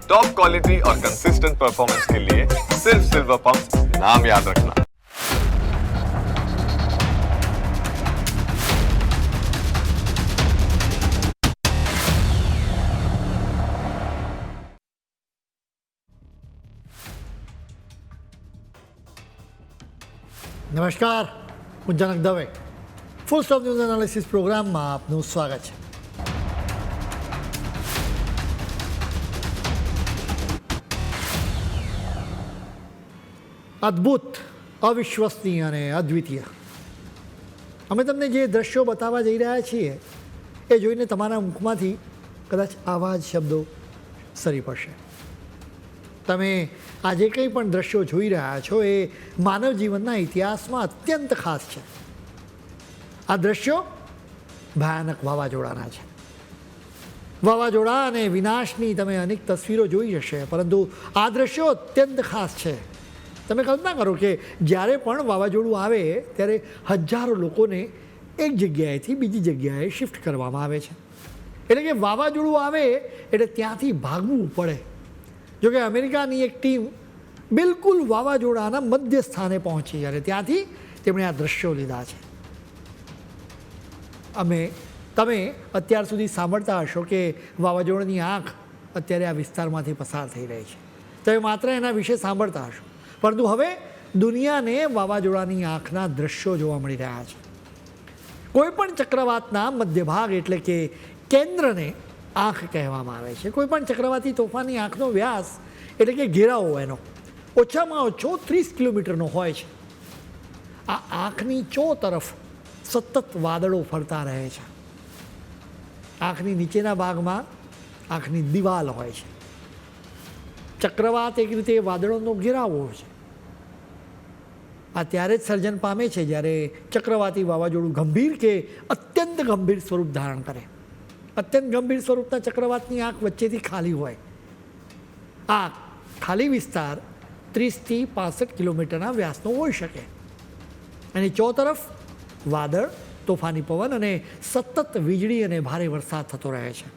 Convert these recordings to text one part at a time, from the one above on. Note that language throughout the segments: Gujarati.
टॉप क्वालिटी और कंसिस्टेंट परफॉर्मेंस के लिए सिर्फ सिल्वर पंप नाम याद रखना। નમસ્કાર, હું Janak Dave. Full stop news analysis પ્રોગ્રામમાં આપનું સ્વાગત છે. અદ્ભુત, અવિશ્વસનીય અને અદ્વિતીય અમે તમને જે દ્રશ્યો બતાવવા જઈ રહ્યા છીએ એ જોઈને તમારા મુખમાંથી કદાચ આવા જ શબ્દો સરી પડશે. તમે આજે કંઈ પણ દ્રશ્યો જોઈ રહ્યા છો એ માનવ જીવનના ઇતિહાસમાં અત્યંત ખાસ છે. આ દ્રશ્યો ભયાનક વાવાઝોડાના છે. વાવાઝોડા અને વિનાશની તમે અનેક તસવીરો જોઈ હશે, પરંતુ આ દ્રશ્યો અત્યંત ખાસ છે. તમે કલ્પના કરો કે જ્યારે પણ વાવાઝોડું આવે ત્યારે હજારો લોકોને એક જગ્યાએથી બીજી જગ્યાએ શિફ્ટ કરવામાં આવે છે. એટલે કે વાવાઝોડું આવે એટલે ત્યાંથી ભાગવું પડે. જોકે અમેરિકાની એક ટીમ બિલકુલ વાવાઝોડાના મધ્ય સ્થાને પહોંચી અને ત્યાંથી તેમણે આ દ્રશ્યો લીધા છે. તમે અત્યાર સુધી સાંભળતા હશો કે વાવાઝોડાની આંખ અત્યારે આ વિસ્તારમાંથી પસાર થઈ રહી છે. તમે માત્ર એના વિશે સાંભળતા હશો, પરંતુ હવે દુનિયાને વાવાઝોડાની આંખના દ્રશ્યો જોવા મળી રહ્યા છે. કોઈ પણ ચક્રવાતના મધ્યભાગ એટલે કે કેન્દ્રને આંખ કહેવામાં આવે છે. કોઈ પણ ચક્રવાતી તોફાનની આંખનો વ્યાસ એટલે કે ઘેરાવો એનો ઓછામાં ઓછો 30 કિલોમીટરનો હોય છે. આ આંખની તરફ સતત વાદળો ફરતા રહે છે. આંખની નીચેના ભાગમાં આંખની દિવાલ હોય છે. ચક્રવાત એક રીતે વાદળોનો ઘેરાવો છે. આ ત્યારે જ સર્જન પામે છે જ્યારે ચક્રવાતી વાવાઝોડું ગંભીર કે અત્યંત ગંભીર સ્વરૂપ ધારણ કરે. અત્યંત ગંભીર સ્વરૂપના ચક્રવાતની આંખ વચ્ચેથી ખાલી હોય. આ ખાલી વિસ્તાર 30થી 65 કિલોમીટરના વ્યાસનો હોઈ શકે. એની તરફ વાદળ, તોફાની પવન અને સતત વીજળી અને ભારે વરસાદ થતો રહે છે.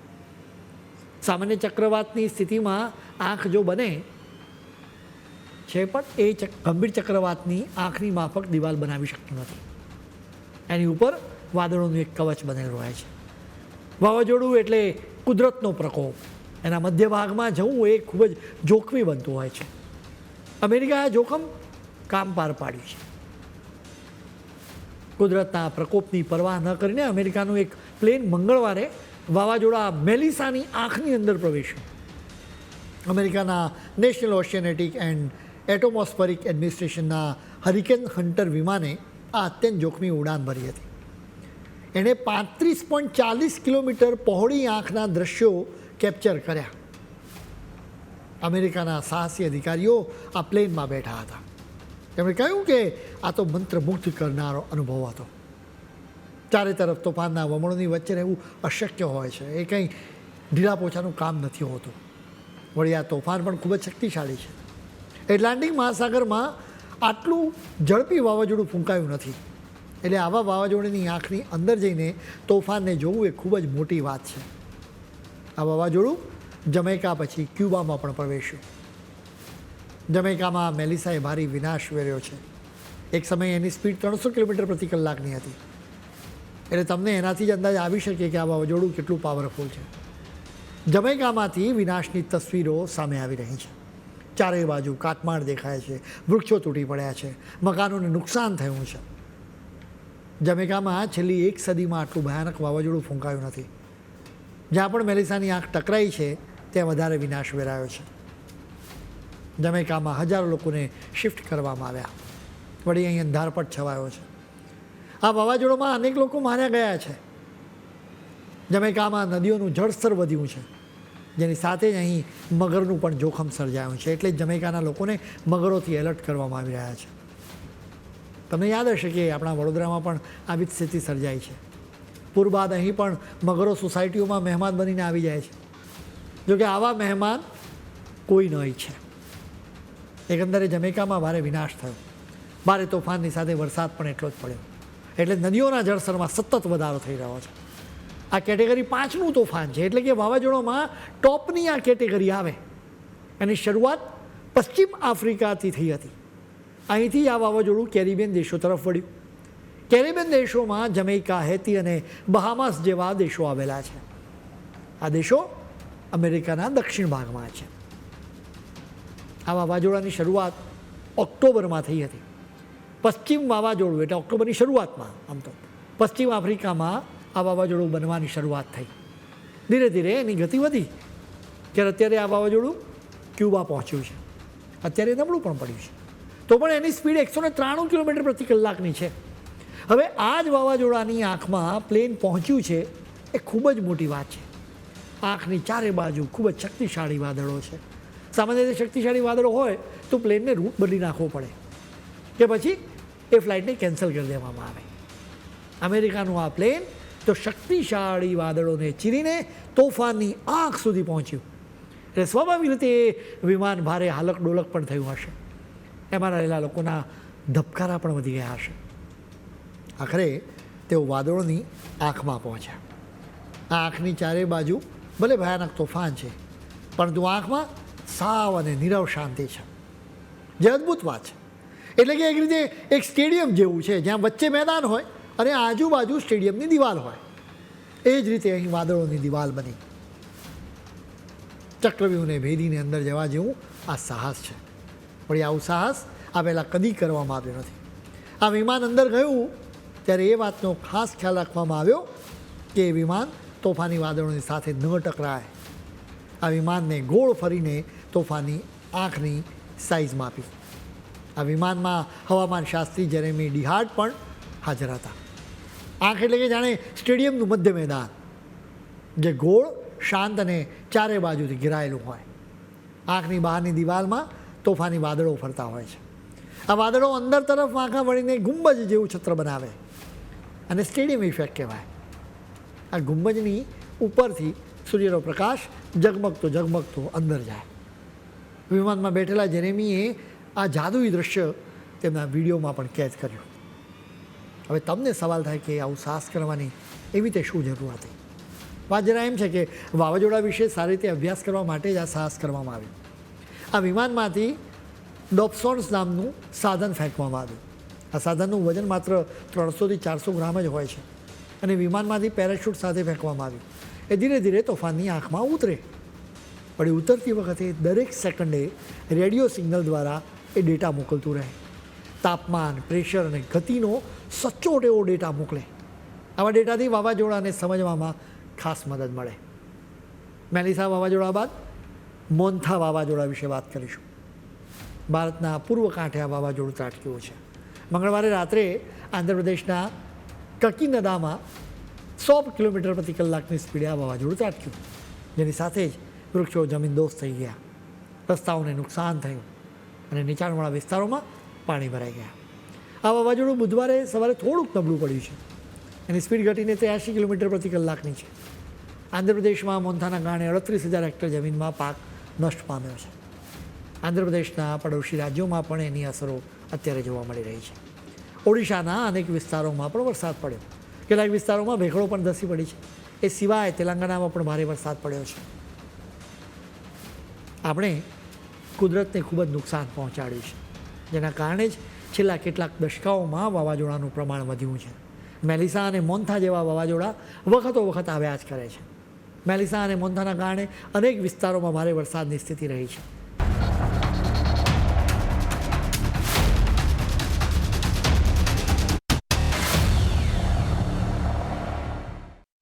સામાન્ય ચક્રવાતની સ્થિતિમાં આંખ જો બને છે, પણ એ ગંભીર ચક્રવાતની આંખની માફક દિવાલ બનાવી શકતું નથી. એની ઉપર વાદળોનું એક કવચ બનેલું રહે છે. વાવાઝોડું એટલે કુદરતનો પ્રકોપ. એના મધ્ય ભાગમાં જવું એ ખૂબ જ જોખમી બનતું હોય છે. અમેરિકાએ જોખમ કામ પાર પાડ્યું છે. કુદરતના પ્રકોપની પરવા ન કરીને અમેરિકાનું એક પ્લેન મંગળવારે વાવાઝોડા મેલિસાની આંખની અંદર પ્રવેશ્યું. અમેરિકાના નેશનલ ઓશિયાનેટિક એન્ડ એટમોસ્ફેરિક એડમિનિસ્ટ્રેશનના હરિકેન હન્ટર વિમાને આ અત્યંત જોખમી ઉડાન ભરી હતી. એણે 35.40 કિલોમીટર પહોળી આંખના દ્રશ્યો કેપ્ચર કર્યા. અમેરિકાના સાહસી અધિકારીઓ આ પ્લેનમાં બેઠા હતા. તેમણે કહ્યું કે આ તો મંત્રમુગ્ધ કરનારો અનુભવ હતો. ચારે તરફ તોફાનના વમળોની વચ્ચે રહેવું અશક્ય હોય છે. એ કંઈ ઢીલા પોછાનું કામ નથી હોતું. વળી આ તોફાન પણ ખૂબ જ શક્તિશાળી છે. એટલાન્ટિક મહાસાગરમાં આટલું ઝડપી વાવાઝોડું ફૂંકાયું નથી. એટલે આવા વાવાઝોડાની આંખની અંદર જઈને તોફાનને જોવું એ ખૂબ જ મોટી વાત છે. આ વાવાઝોડું જમૈકા પછી ક્યુબામાં પણ પ્રવેશ્યું. જમૈકામાં મેલિસાએ ભારે વિનાશ વેર્યો છે. એક સમયે એની સ્પીડ 300 કિલોમીટર પ્રતિ કલાકની હતી. એટલે તમને એનાથી જ અંદાજ આવી શકે કે આ વાવાઝોડું કેટલું પાવરફુલ છે. જમૈકામાંથી વિનાશની તસવીરો સામે આવી રહી છે. ચારે બાજુ કાટમાળ દેખાય છે, વૃક્ષો તૂટી પડ્યા છે, મકાનોને નુકસાન થયું છે. જમૈકામાં છેલ્લી એક સદીમાં આટલું ભયાનક વાવાઝોડું ફૂંકાયું નથી. જ્યાં પણ મેલિસાની આંખ ટકરાઈ છે ત્યાં વધારે વિનાશ વેરાયો છે. જમૈકામાં હજારો લોકોને શિફ્ટ કરવામાં આવ્યા. વળી અહીં અંધારપટ છવાયો છે. આ વાવાઝોડામાં અનેક લોકો માર્યા ગયા છે. જમૈકામાં નદીઓનું જળસ્તર વધ્યું છે, જેની સાથે જ અહીં મગરનું પણ જોખમ સર્જાયું છે. એટલે જ જમૈકાના લોકોને મગરોથી એલર્ટ કરવામાં આવી રહ્યા છે. તમને યાદ હશે કે આપણા વડોદરામાં પણ આવી જ સ્થિતિ સર્જાઈ છે. પૂર બાદ અહીં પણ મગરો સોસાયટીઓમાં મહેમાન બનીને આવી જાય છે. જોકે આવા મહેમાન કોઈ ન ઈચ્છે. એકંદરે જમૈકામાં ભારે વિનાશ થયો. ભારે તોફાનની સાથે વરસાદ પણ એટલો જ પડ્યો. એટલે નદીઓના જળસ્તરમાં સતત વધારો થઈ રહ્યો છે. આ કેટેગરી 5નું તોફાન છે. એટલે કે વાવાઝોડામાં ટોપની આ કેટેગરી આવે એની શરૂઆત પશ્ચિમ આફ્રિકાથી થઈ હતી. અહીંથી આ વાવાઝોડું કેરિબિયન દેશો તરફ વળ્યું. કેરિબિયન દેશોમાં જમૈકા, હેતી અને બહામાસ જેવા દેશો આવેલા છે. આ દેશો અમેરિકાના દક્ષિણ ભાગમાં છે. આ વાવાઝોડાની શરૂઆત ઓક્ટોબરમાં થઈ હતી. પશ્ચિમ વાવાઝોડું એટલે ઓક્ટોબરની શરૂઆતમાં આમ તો પશ્ચિમ આફ્રિકામાં આ વાવાઝોડું બનવાની શરૂઆત થઈ. ધીરે ધીરે એની ગતિ વધી ત્યારે અત્યારે આ વાવાઝોડું ક્યુબા પહોંચ્યું છે. અત્યારે નબળું પણ પડ્યું છે, તો પણ એની સ્પીડ 193 કિલોમીટર પ્રતિ કલાકની છે. હવે આ જ વાવાઝોડાની આંખમાં પ્લેન પહોંચ્યું છે એ ખૂબ જ મોટી વાત છે. આંખની ચારે બાજુ ખૂબ જ શક્તિશાળી વાદળો છે. સામાન્ય રીતે શક્તિશાળી વાદળો હોય તો પ્લેનને રૂટ બદલી નાખવો પડે કે પછી એ ફ્લાઇટને કેન્સલ કરી દેવામાં આવે. અમેરિકાનું આ પ્લેન તો શક્તિશાળી વાદળોને ચીરીને તોફાનની આંખ સુધી પહોંચ્યું. એટલે સ્વાભાવિક રીતે એ વિમાન ભારે હાલક ડોલક પણ થયું હશે. એમાં રહેલા લોકોના ધબકારા પણ વધી ગયા હશે. આખરે તેઓ વાદળોની આંખમાં પહોંચ્યા. આ આંખની ચારે બાજુ ભલે ભયાનક તોફાન છે, પરંતુ આંખમાં સાવ અને નીરવ શાંતિ છે, જે અદ્ભુત વાત છે. એટલે કે એક રીતે એક સ્ટેડિયમ જેવું છે, જ્યાં વચ્ચે મેદાન હોય અને આજુબાજુ સ્ટેડિયમની દિવાલ હોય. એ જ રીતે અહીં વાદળોની દિવાલ બની. ચક્રવ્યૂહને ભેદીને અંદર જવા જેવું આ સાહસ છે. પણ આવું સાહસ આ પહેલાં કદી કરવામાં આવ્યું નથી. આ વિમાન અંદર ગયું ત્યારે એ વાતનો ખાસ ખ્યાલ રાખવામાં આવ્યો કે એ વિમાન તોફાની વાદળોની સાથે ન ટકરાય. આ વિમાનને ગોળ ફરીને તોફાની આંખની સાઇઝ માપી. આ વિમાનમાં હવામાન શાસ્ત્રી જેરેમી ડિહાર્ડ પણ હાજર હતા. આંખ એટલે કે જાણે સ્ટેડિયમનું મધ્ય મેદાન, જે ગોળ, શાંત અને ચારે બાજુથી ઘેરાયેલું હોય. આંખની બહારની દિવાલમાં તોફાની વાદળો ફરતા હોય છે. આ વાદળો અંદર તરફ આંખા વળીને ગુંબજ જેવું છત્ર બનાવે અને સ્ટેડિયમ ઇફેક્ટ કહેવાય. આ ગુંબજની ઉપરથી સૂર્યનો પ્રકાશ ઝગમગતો અંદર જાય. વિમાનમાં બેઠેલા જેરેમીએ આ જાદુઈ દ્રશ્ય તેમના વિડીયોમાં પણ કેદ કર્યું. હવે તમને સવાલ થાય કે આવું સાહસ કરવાની એવી તે શું જરૂર હતી? વાત જરા એમ છે કે વાવાઝોડા વિશે સારી રીતે અભ્યાસ કરવા માટે જ આ સાહસ કરવામાં આવ્યું. આ વિમાનમાંથી ડોપ્સોન્સ નામનું સાધન ફેંકવામાં આવ્યું. આ સાધનનું વજન માત્ર 300 થી 400 ગ્રામ જ હોય છે અને વિમાનમાંથી પેરાશૂટ સાથે ફેંકવામાં આવ્યું. એ ધીરે ધીરે તોફાનની આંખમાં ઉતરે. પણ એ ઉતરતી વખતે દરેક સેકન્ડે રેડિયો સિગ્નલ દ્વારા એ ડેટા મોકલતું રહે. તાપમાન, પ્રેશર અને ગતિનો સચોટ એવો ડેટા મોકલે. આવા ડેટાથી વાવાઝોડાને સમજવામાં ખાસ મદદ મળે. મેલિસા વાવાઝોડા બાદ મોન્થા વાવાઝોડા વિશે વાત કરીશું. ભારતના પૂર્વ કાંઠે આ વાવાઝોડું ત્રાટક્યું છે. મંગળવારે રાત્રે આંધ્રપ્રદેશના કકિનદામાં 100 કિલોમીટર પ્રતિ કલાકની સ્પીડે આ વાવાઝોડું ત્રાટક્યું, જેની સાથે જ વૃક્ષો જમીનદોસ્ત થઈ ગયા, રસ્તાઓને નુકસાન થયું અને નીચાણવાળા વિસ્તારોમાં પાણી ભરાઈ ગયા. આ વાવાઝોડું બુધવારે સવારે થોડુંક નબળું પડ્યું છે. એની સ્પીડ ઘટીને 83 કિલોમીટર પ્રતિ કલાકની છે. આંધ્રપ્રદેશમાં મોન્થાના કારણે 38,000 હેક્ટર જમીનમાં પાક નષ્ટ પામ્યો છે. આંધ્રપ્રદેશના પડોશી રાજ્યોમાં પણ એની અસરો અત્યારે જોવા મળી રહી છે. ઓડિશાના અનેક વિસ્તારોમાં પણ વરસાદ પડ્યો. કેટલાક વિસ્તારોમાં ભેખડો પણ ધસી પડી છે. એ સિવાય તેલંગાણામાં પણ ભારે વરસાદ પડ્યો છે. આપણે કુદરતને ખૂબ જ નુકસાન પહોંચાડ્યું છે, જેના કારણે જ છેલ્લા કેટલાક દશકાઓમાં વાવાઝોડાનું પ્રમાણ વધ્યું છે. મેલિસા અને મોન્થા જેવા વાવાઝોડા વખતો આવ્યા જ કરે છે. મેલિસા અને મોન્થાના કારણે અનેક વિસ્તારોમાં ભારે વરસાદની સ્થિતિ રહી છે.